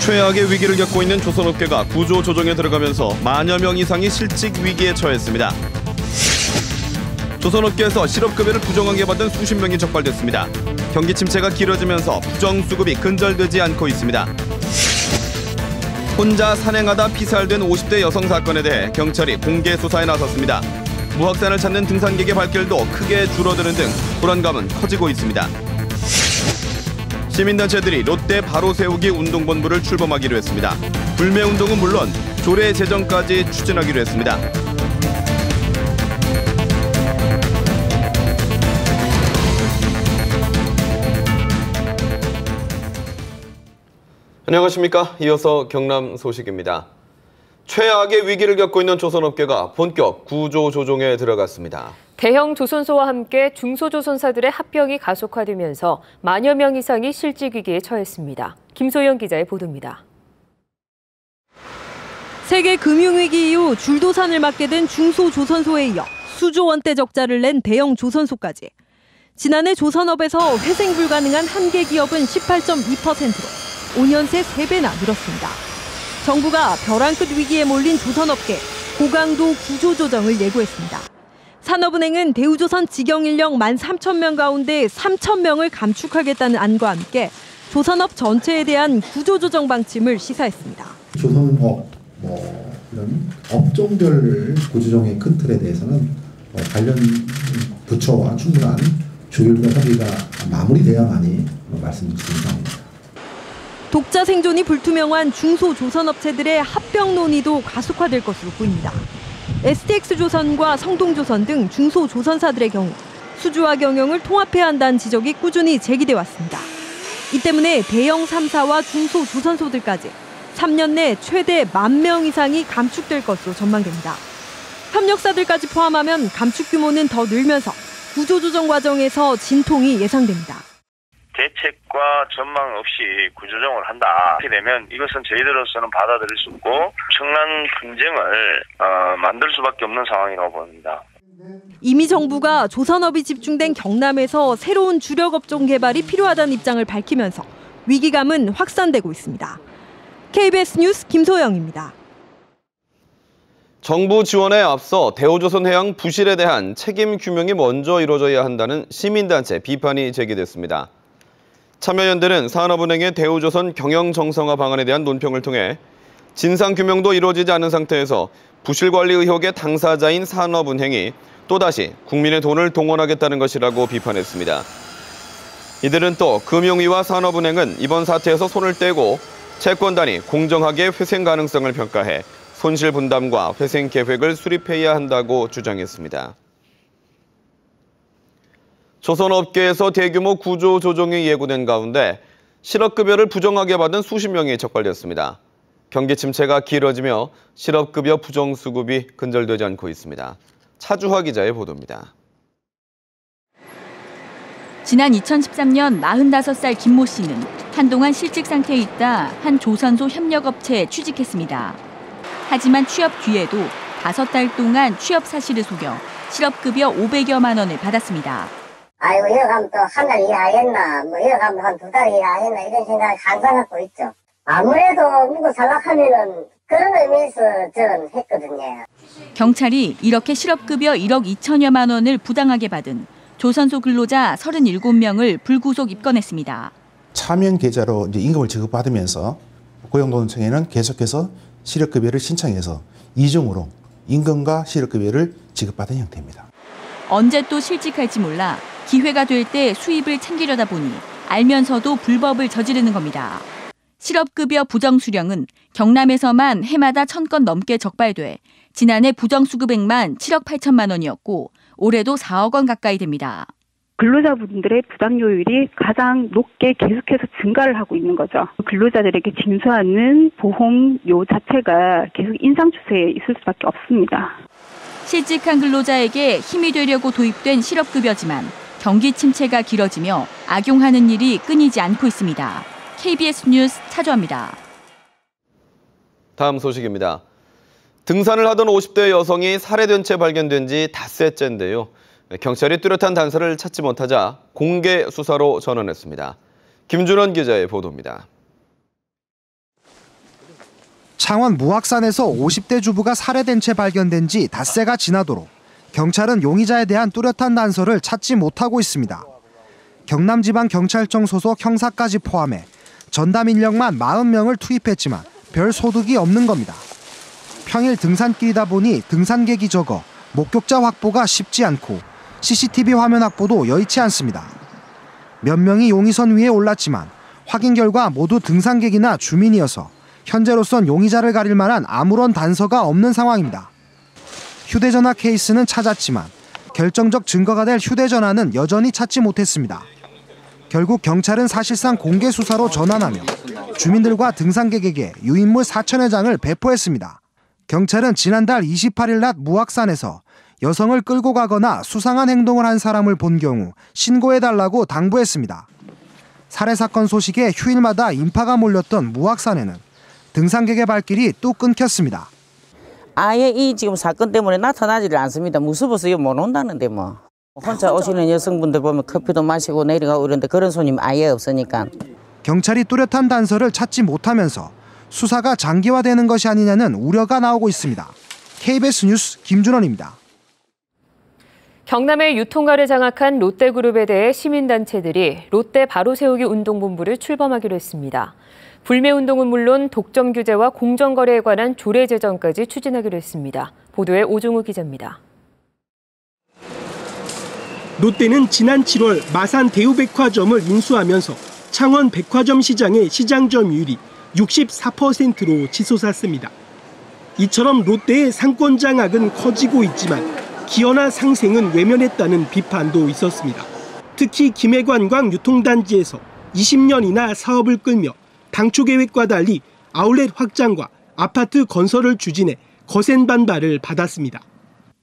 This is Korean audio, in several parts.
최악의 위기를 겪고 있는 조선업계가 구조조정에 들어가면서 만여 명 이상이 실직 위기에 처했습니다. 조선업계에서 실업급여를 부정하게 받은 수십 명이 적발됐습니다. 경기 침체가 길어지면서 부정수급이 근절되지 않고 있습니다. 혼자 산행하다 피살된 50대 여성 사건에 대해 경찰이 공개 수사에 나섰습니다. 무확산을 찾는 등산객의 발길도 크게 줄어드는 등 불안감은 커지고 있습니다. 시민단체들이 롯데 바로 세우기 운동본부를 출범하기로 했습니다. 불매운동은 물론 조례 제정까지 추진하기로 했습니다. 안녕하십니까. 이어서 경남 소식입니다. 최악의 위기를 겪고 있는 조선업계가 본격 구조조정에 들어갔습니다. 대형 조선소와 함께 중소조선사들의 합병이 가속화되면서 만여 명 이상이 실직 위기에 처했습니다. 김소영 기자의 보도입니다. 세계 금융위기 이후 줄도산을 맞게 된 중소조선소에 이어 수조 원대 적자를 낸 대형 조선소까지. 지난해 조선업에서 회생 불가능한 한계 기업은 18.2%로 5년 새 3배나 늘었습니다. 정부가 벼랑 끝 위기에 몰린 조선업계 고강도 구조조정을 예고했습니다. 산업은행은 대우조선 직영 인력 13,000명 가운데 3,000명을 감축하겠다는 안과 함께 조선업 전체에 대한 구조조정 방침을 시사했습니다. 조선업 이런 업종별 구조조정의 큰 틀에 대해서는 관련 부처와 충분한 조율과 협의가 마무리돼야만이 말씀드릴 수 있습니다. 독자 생존이 불투명한 중소조선업체들의 합병 논의도 가속화될 것으로 보입니다. STX조선과 성동조선 등 중소조선사들의 경우 수주와 경영을 통합해야 한다는 지적이 꾸준히 제기돼 왔습니다. 이 때문에 대형 3사와 중소조선소들까지 3년 내 최대 10,000명 이상이 감축될 것으로 전망됩니다. 협력사들까지 포함하면 감축 규모는 더 늘면서 구조조정 과정에서 진통이 예상됩니다. 대책과 전망 없이 구조조정을 한다. 이렇게 되면 이것은 저희들로서는 받아들일 수 없고 엄청난 분쟁을 만들 수밖에 없는 상황이라고 봅니다. 이미 정부가 조선업이 집중된 경남에서 새로운 주력 업종 개발이 필요하다는 입장을 밝히면서 위기감은 확산되고 있습니다. KBS 뉴스 김소영입니다. 정부 지원에 앞서 대우조선해양 부실에 대한 책임 규명이 먼저 이루어져야 한다는 시민단체 비판이 제기됐습니다. 참여연대는 산업은행의 대우조선 경영 정상화 방안에 대한 논평을 통해 진상규명도 이루어지지 않은 상태에서 부실관리 의혹의 당사자인 산업은행이 또다시 국민의 돈을 동원하겠다는 것이라고 비판했습니다. 이들은 또 금융위와 산업은행은 이번 사태에서 손을 떼고 채권단이 공정하게 회생 가능성을 평가해 손실 분담과 회생 계획을 수립해야 한다고 주장했습니다. 조선업계에서 대규모 구조조정이 예고된 가운데 실업급여를 부정하게 받은 수십 명이 적발됐습니다. 경기 침체가 길어지며 실업급여 부정수급이 근절되지 않고 있습니다. 차주화 기자의 보도입니다. 지난 2013년 45살 김모 씨는 한동안 실직 상태에 있다 한 조선소 협력업체에 취직했습니다. 하지만 취업 뒤에도 5달 동안 취업 사실을 속여 실업급여 500여만 원을 받았습니다. 아이고, 이거 가면 또 한 달 일하겠나, 이거 가면 한 2달 일하겠나, 이런 생각을 항상 갖고 있죠. 아무래도 먹고 살락하면은 그런 의미에서 저는 했거든요. 경찰이 이렇게 실업급여 1억 2천여만 원을 부당하게 받은 조선소 근로자 37명을 불구속 입건했습니다. 차명 계좌로 이제 임금을 지급받으면서 고용노동청에는 계속해서 실업급여를 신청해서 이중으로 임금과 실업급여를 지급받은 형태입니다. 언제 또 실직할지 몰라 기회가 될 때 수입을 챙기려다 보니 알면서도 불법을 저지르는 겁니다. 실업급여 부정수령은 경남에서만 해마다 1,000건 넘게 적발돼 지난해 부정수급액만 7억 8천만 원이었고 올해도 4억 원 가까이 됩니다. 근로자분들의 부당요율이 가장 높게 계속해서 증가를 하고 있는 거죠. 근로자들에게 징수하는 보험료 자체가 계속 인상 추세에 있을 수밖에 없습니다. 실직한 근로자에게 힘이 되려고 도입된 실업급여지만 경기 침체가 길어지며 악용하는 일이 끊이지 않고 있습니다. KBS 뉴스 차주화입니다. 다음 소식입니다. 등산을 하던 50대 여성이 살해된 채 발견된 지 닷새째인데요. 경찰이 뚜렷한 단서를 찾지 못하자 공개 수사로 전환했습니다. 김준원 기자의 보도입니다. 창원 무악산에서 50대 주부가 살해된 채 발견된 지 닷새가 지나도록 경찰은 용의자에 대한 뚜렷한 단서를 찾지 못하고 있습니다. 경남지방경찰청 소속 형사까지 포함해 전담 인력만 40명을 투입했지만 별 소득이 없는 겁니다. 평일 등산길이다 보니 등산객이 적어 목격자 확보가 쉽지 않고 CCTV 화면 확보도 여의치 않습니다. 몇 명이 용의선 위에 올랐지만 확인 결과 모두 등산객이나 주민이어서 현재로선 용의자를 가릴 만한 아무런 단서가 없는 상황입니다. 휴대전화 케이스는 찾았지만 결정적 증거가 될 휴대전화는 여전히 찾지 못했습니다. 결국 경찰은 사실상 공개 수사로 전환하며 주민들과 등산객에게 유인물 4,000여 장을 배포했습니다. 경찰은 지난달 28일 낮 무악산에서 여성을 끌고 가거나 수상한 행동을 한 사람을 본 경우 신고해달라고 당부했습니다. 살해 사건 소식에 휴일마다 인파가 몰렸던 무악산에는 등산객의 발길이 또 끊겼습니다. 아예 이 지금 사건 때문에 나타나지를 않습니다. 무서워서 못 온다는데 뭐. 혼자 오시는 여성분들 보면 커피도 마시고 내려가고 이런데 그런 손님 아예 없으니까. 경찰이 뚜렷한 단서를 찾지 못하면서 수사가 장기화되는 것이 아니냐는 우려가 나오고 있습니다. KBS 뉴스 김준원입니다. 경남의 유통가를 장악한 롯데그룹에 대해 시민단체들이 롯데 바로세우기 운동본부를 출범하기로 했습니다. 불매운동은 물론 독점 규제와 공정거래에 관한 조례 제정까지 추진하기로 했습니다. 보도에 오종우 기자입니다. 롯데는 지난 7월 마산 대우백화점을 인수하면서 창원 백화점 시장의 시장 점유율이 64%로 치솟았습니다. 이처럼 롯데의 상권 장악은 커지고 있지만 기여나 상생은 외면했다는 비판도 있었습니다. 특히 김해관광 유통단지에서 20년이나 사업을 끌며 당초 계획과 달리 아울렛 확장과 아파트 건설을 추진해 거센 반발을 받았습니다.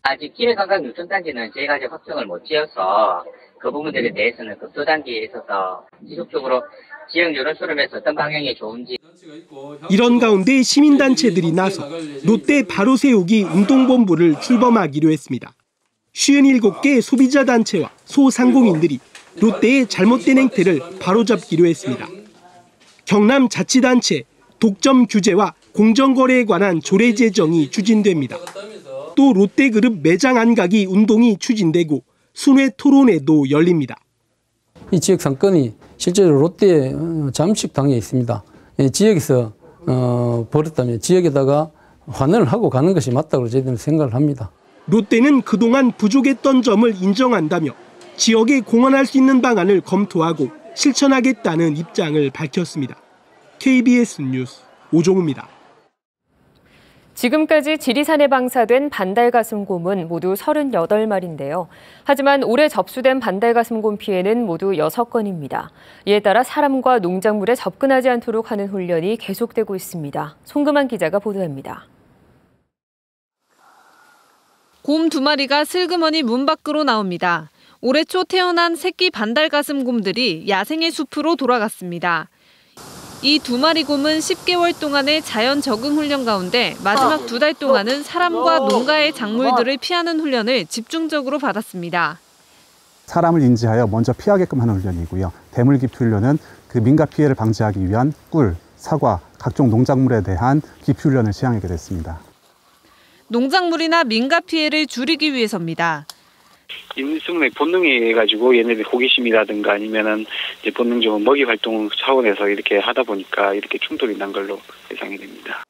아직 김해관광 유통단지는 저희가 아직 확정을 못 지어서 그 부분들에 대해서는 급소단계에 있어서 지속적으로 지역 여론 수렴해서 어떤 방향이 좋은지. 이런 가운데 시민단체들이 나서 롯데 바로세우기 운동본부를 출범하기로 했습니다. 57개 소비자단체와 소상공인들이 롯데의 잘못된 행태를 바로잡기로 했습니다. 경남자치단체 독점 규제와 공정거래에 관한 조례 제정이 추진됩니다. 또 롯데그룹 매장 안가기 운동이 추진되고 순회 토론회도 열립니다. 이 지역 상권이 실제로 롯데 잠식당에 있습니다. 지역에서 벌었다면 지역에다가 환원을 하고 가는 것이 맞다고 저희들은 생각을 합니다. 롯데는 그동안 부족했던 점을 인정한다며 지역에 공헌할 수 있는 방안을 검토하고 실천하겠다는 입장을 밝혔습니다. KBS 뉴스 오종우입니다. 지금까지 지리산에 방사된 반달가슴곰은 모두 38마리인데요. 하지만 올해 접수된 반달가슴곰 피해는 모두 6건입니다. 이에 따라 사람과 농작물에 접근하지 않도록 하는 훈련이 계속되고 있습니다. 송금한 기자가 보도합니다. 곰 2마리가 슬그머니 문 밖으로 나옵니다. 올해 초 태어난 새끼 반달가슴곰들이 야생의 숲으로 돌아갔습니다. 이 2마리 곰은 10개월 동안의 자연 적응 훈련 가운데 마지막 2달 동안은 사람과 농가의 작물들을 피하는 훈련을 집중적으로 받았습니다. 사람을 인지하여 먼저 피하게끔 하는 훈련이고요. 대물기피 훈련은 그 민가 피해를 방지하기 위한 꿀, 사과, 각종 농작물에 대한 기피 훈련을 시행하게 됐습니다. 농작물이나 민가 피해를 줄이기 위해서입니다. 인승의 본능이 해가지고 얘네들 호기심이라든가 아니면은 이제 본능적으로 먹이 활동 차원에서 이렇게 하다 보니까 이렇게 충돌이 난 걸로 예상이 됩니다.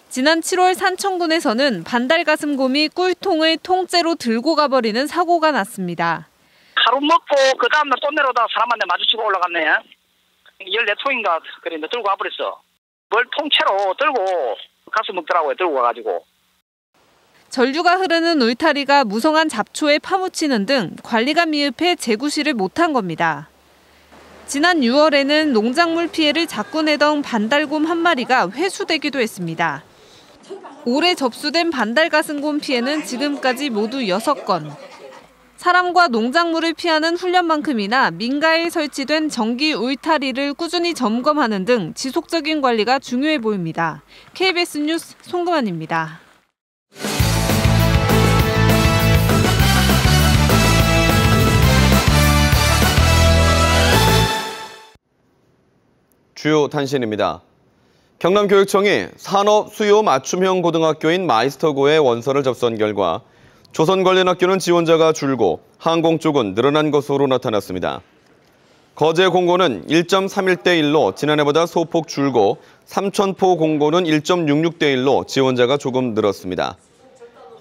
지난 7월 산청군에서는 반달가슴곰이 꿀통을 통째로 들고 가버리는 사고가 났습니다. 하루 먹고 그 다음날 또 내려오다가 사람한테 마주치고 올라갔네. 14통인가 그래 들고 가버렸어. 뭘 통째로 들고 가서 먹더라고요. 들고 가가지고. 전류가 흐르는 울타리가 무성한 잡초에 파묻히는 등 관리가 미흡해 재구시를 못한 겁니다. 지난 6월에는 농작물 피해를 자꾸 내던 반달곰 1마리가 회수되기도 했습니다. 올해 접수된 반달가슴곰 피해는 지금까지 모두 6건. 사람과 농작물을 피하는 훈련만큼이나 민가에 설치된 전기 울타리를 꾸준히 점검하는 등 지속적인 관리가 중요해 보입니다. KBS 뉴스 송금환입니다. 주요 단신입니다. 경남교육청이 산업 수요 맞춤형 고등학교인 마이스터고의 원서를 접수한 결과 조선 관련 학교는 지원자가 줄고 항공 쪽은 늘어난 것으로 나타났습니다. 거제 공고는 1.31대 1로 지난해보다 소폭 줄고 삼천포 공고는 1.66대 1로 지원자가 조금 늘었습니다.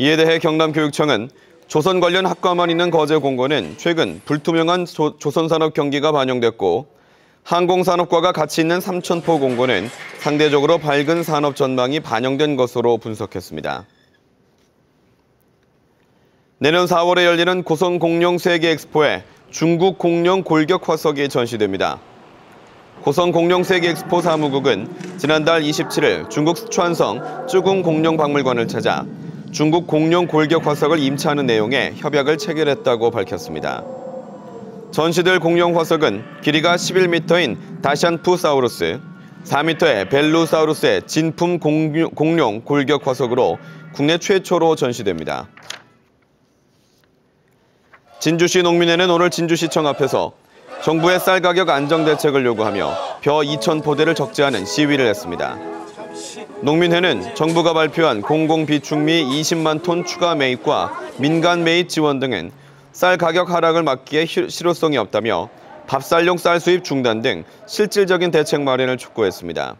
이에 대해 경남교육청은 조선 관련 학과만 있는 거제 공고는 최근 불투명한 조선산업 경기가 반영됐고 항공산업과가 같이 있는 삼천포 공고는 상대적으로 밝은 산업 전망이 반영된 것으로 분석했습니다. 내년 4월에 열리는 고성 공룡 세계 엑스포에 중국 공룡 골격 화석이 전시됩니다. 고성 공룡 세계 엑스포 사무국은 지난달 27일 중국 스촨성 쯔궁 공룡 박물관을 찾아 중국 공룡 골격 화석을 임차하는 내용의 협약을 체결했다고 밝혔습니다. 전시될 공룡 화석은 길이가 11m인 다샨푸사우루스, 4m의 벨루사우루스의 진품 공룡 골격 화석으로 국내 최초로 전시됩니다. 진주시 농민회는 오늘 진주시청 앞에서 정부의 쌀 가격 안정 대책을 요구하며 벼 2,000포대를 적재하는 시위를 했습니다. 농민회는 정부가 발표한 공공비축미 20만 톤 추가 매입과 민간 매입 지원 등은 쌀 가격 하락을 막기에 실효성이 없다며 밥쌀용 쌀 수입 중단 등 실질적인 대책 마련을 촉구했습니다.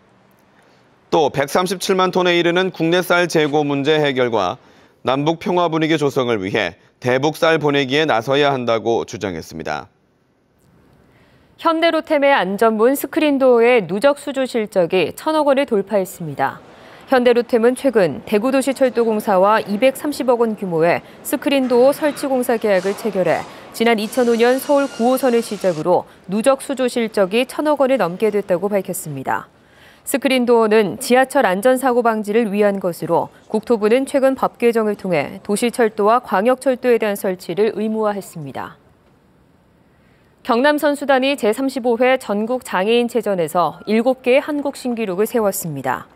또 137만 톤에 이르는 국내 쌀 재고 문제 해결과 남북 평화 분위기 조성을 위해 대북 쌀 보내기에 나서야 한다고 주장했습니다. 현대로템의 안전문 스크린도어의 누적 수주 실적이 1,000억 원을 돌파했습니다. 현대로템은 최근 대구도시철도공사와 230억 원 규모의 스크린도어 설치 공사 계약을 체결해 지난 2005년 서울 9호선을 시작으로 누적 수주 실적이 1,000억 원을 넘게 됐다고 밝혔습니다. 스크린도어는 지하철 안전사고 방지를 위한 것으로 국토부는 최근 법 개정을 통해 도시철도와 광역철도에 대한 설치를 의무화했습니다. 경남 선수단이 제35회 전국장애인체전에서 7개의 한국 신기록을 세웠습니다.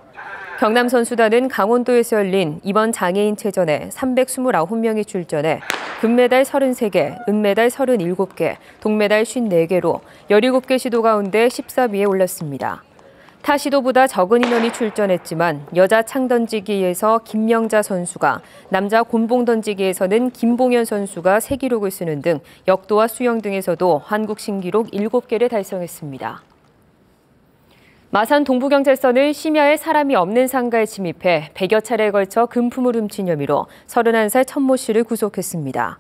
경남 선수단은 강원도에서 열린 이번 장애인체전에 329명이 출전해 금메달 33개, 은메달 37개, 동메달 54개로 17개 시도 가운데 14위에 올랐습니다. 타 시도보다 적은 인원이 출전했지만 여자 창던지기에서 김명자 선수가, 남자 곤봉 던지기에서는 김봉현 선수가 새 기록을 쓰는 등 역도와 수영 등에서도 한국 신기록 7개를 달성했습니다. 마산 동부경찰서는 심야에 사람이 없는 상가에 침입해 100여 차례에 걸쳐 금품을 훔친 혐의로 31살 천모 씨를 구속했습니다.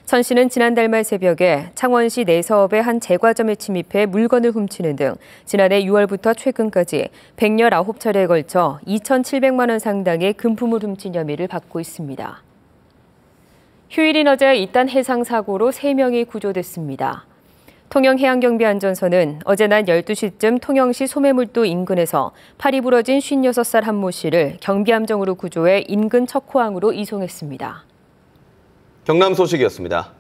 천 씨는 지난달 말 새벽에 창원시 내서업의 한 제과점에 침입해 물건을 훔치는 등 지난해 6월부터 최근까지 119차례에 걸쳐 2,700만 원 상당의 금품을 훔친 혐의를 받고 있습니다. 휴일인 어제 잇단 해상사고로 3명이 구조됐습니다. 통영해양경비안전서는 어제 낮 12시쯤 통영시 소매물도 인근에서 팔이 부러진 56살 한모 씨를 경비함정으로 구조해 인근 척호항으로 이송했습니다. 경남 소식이었습니다.